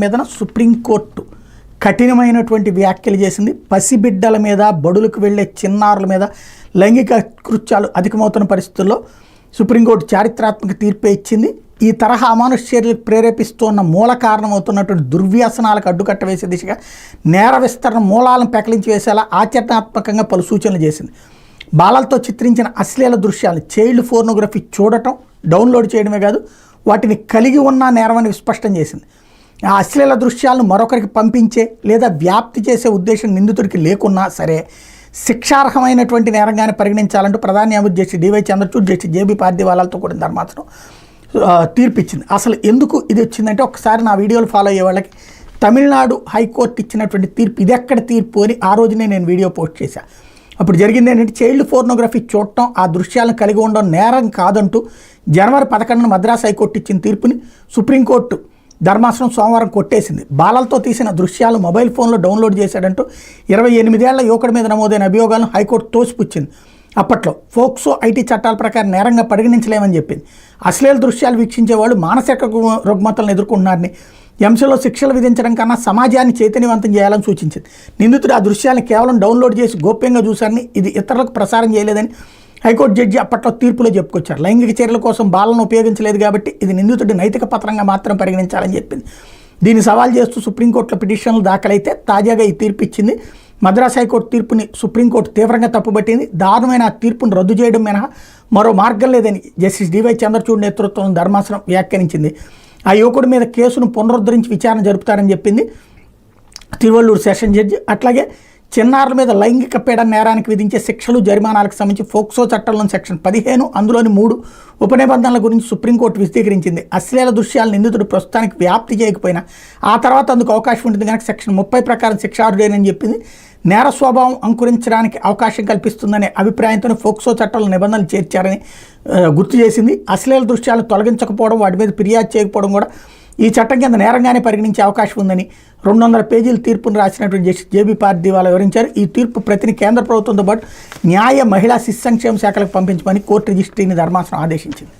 మీదన సుప్రీంకోర్టు కఠినమైనటువంటి వ్యాఖ్యలు చేసింది. పసిబిడ్డల మీద, బడులకు వెళ్లే చిన్నారుల మీద లైంగిక కృత్యాలు అధికమవుతున్న పరిస్థితుల్లో సుప్రీంకోర్టు చారిత్రాత్మక తీర్పే ఇచ్చింది. ఈ తరహా అమానుష చర్యలకు ప్రేరేపిస్తున్న మూల కారణమవుతున్నటువంటి దుర్వ్యసనాలకు అడ్డుకట్ట వేసే దిశగా నేర విస్తరణ మూలాలను పెకలించి వేసేలా ఆచరణాత్మకంగా పలు సూచనలు చేసింది. బాలలతో చిత్రించిన అశ్లీల దృశ్యాలు, చైల్డ్ పోర్నోగ్రఫీ చూడటం, డౌన్లోడ్ చేయడమే కాదు వాటిని కలిగి ఉన్న నేరమని స్పష్టం చేసింది. ఆ అశ్లీల దృశ్యాలను మరొకరికి పంపించే లేదా వ్యాప్తి చేసే ఉద్దేశం నిందితుడికి లేకున్నా సరే శిక్షార్హమైనటువంటి నేరంగానే పరిగణించాలంటూ ప్రధాన న్యాయమూర్తి justice D Y Chandrachud, justice J B పార్దీవాలాలతో కూడిన ధర్మాసనం తీర్పిచ్చింది. అసలు ఎందుకు ఇది వచ్చిందంటే, ఒకసారి నా వీడియోలు ఫాలో అయ్యే వాళ్ళకి తమిళనాడు హైకోర్టు ఇచ్చినటువంటి తీర్పు ఇది ఎక్కడ తీర్పు అని ఆ రోజునే నేను వీడియో పోస్ట్ చేశాను. అప్పుడు జరిగింది ఏంటంటే, చైల్డ్ పోర్నోగ్రఫీ చూడటం, ఆ దృశ్యాలను కలిగి ఉండడం నేరం కాదంటూ జనవరి 11న మద్రాసు హైకోర్టు ఇచ్చిన తీర్పుని సుప్రీంకోర్టు ధర్మాసనం సోమవారం కొట్టేసింది. బాలలతో తీసిన దృశ్యాలు మొబైల్ ఫోన్లో డౌన్లోడ్ చేశాడంటూ 28 ఏళ్ల యువకుడి మీద నమోదైన అభియోగాలను హైకోర్టు తోసిపుచ్చింది. అప్పట్లో ఫోక్సో ఐటీ చట్టాల ప్రకారం నేరంగా పరిగణించలేమని చెప్పింది. అశ్లీల దృశ్యాలు వీక్షించే వాళ్ళు మానసిక రుగ్మతలను ఎదుర్కొంటున్నారని, అంశంలో శిక్షలు విధించడం కన్నా సమాజాన్ని చైతన్యవంతం చేయాలని సూచించింది. నిందితుడు ఆ దృశ్యాలను కేవలం డౌన్లోడ్ చేసి గోప్యంగా చూశారని, ఇది ఇతరులకు ప్రసారం చేయలేదని హైకోర్టు జడ్జి అప్పట్లో తీర్పులో చెప్పుకొచ్చారు. లైంగిక చర్యల కోసం బాలను ఉపయోగించలేదు కాబట్టి ఇది నిందితుడి నైతిక పత్రంగా మాత్రం పరిగణించాలని చెప్పింది. దీన్ని సవాల్ చేస్తూ సుప్రీంకోర్టులో పిటిషన్లు దాఖలైతే తాజాగా ఈ తీర్పు ఇచ్చింది. మద్రాసు హైకోర్టు తీర్పుని సుప్రీంకోర్టు తీవ్రంగా తప్పుపట్టింది. దారుణమైన ఆ తీర్పును రద్దు చేయడం మినహా మరో మార్గం లేదని జస్టిస్ డివై చంద్రచూడ్ నేతృత్వంలో ధర్మాసనం వ్యాఖ్యానించింది. ఆ యువకుడి మీద కేసును పునరుద్ధరించి విచారణ జరుపుతారని చెప్పింది తిరువల్లూరు సెషన్ జడ్జి. అట్లాగే చిన్నారుల మీద లైంగిక పీడన నేరానికి విధించే శిక్షలు, జరిమానాలకు సంబంధించి ఫోక్సో చట్టంలోని సెక్షన్ 15 అందులోని 3 ఉపనిబంధనల గురించి సుప్రీంకోర్టు విశదీకరించింది. అశ్లీల దృశ్యాలు నిందితుడు ప్రస్తుతానికి వ్యాప్తి చేయకపోయినా ఆ తర్వాత అందుకు అవకాశం ఉంటుంది కనుక సెక్షన్ 30 ప్రకారం శిక్షార్హుడేనని చెప్పింది. నేర స్వభావం అంకురించడానికి అవకాశం కల్పిస్తుందనే అభిప్రాయంతో ఫోక్సో చట్టంలో నిబంధనలు చేర్చారని గుర్తు చేసింది. అశ్లీల దృశ్యాలు తొలగించకపోవడం, వాటి మీద ఫిర్యాదు చేయకపోవడం కూడా ఈ చట్టం కింద నేరంగానే పరిగణించే అవకాశం ఉందని 200 పేజీల తీర్పును రాసినటువంటి జస్టిస్ జేబీ పార్దీవాలా వివరించారు. ఈ తీర్పు ప్రతిని కేంద్ర ప్రభుత్వంతో పాటు న్యాయ, మహిళా, శిశు సంక్షేమ శాఖలకు పంపించమని కోర్టు రిజిస్ట్రీని ధర్మాసనం ఆదేశించింది.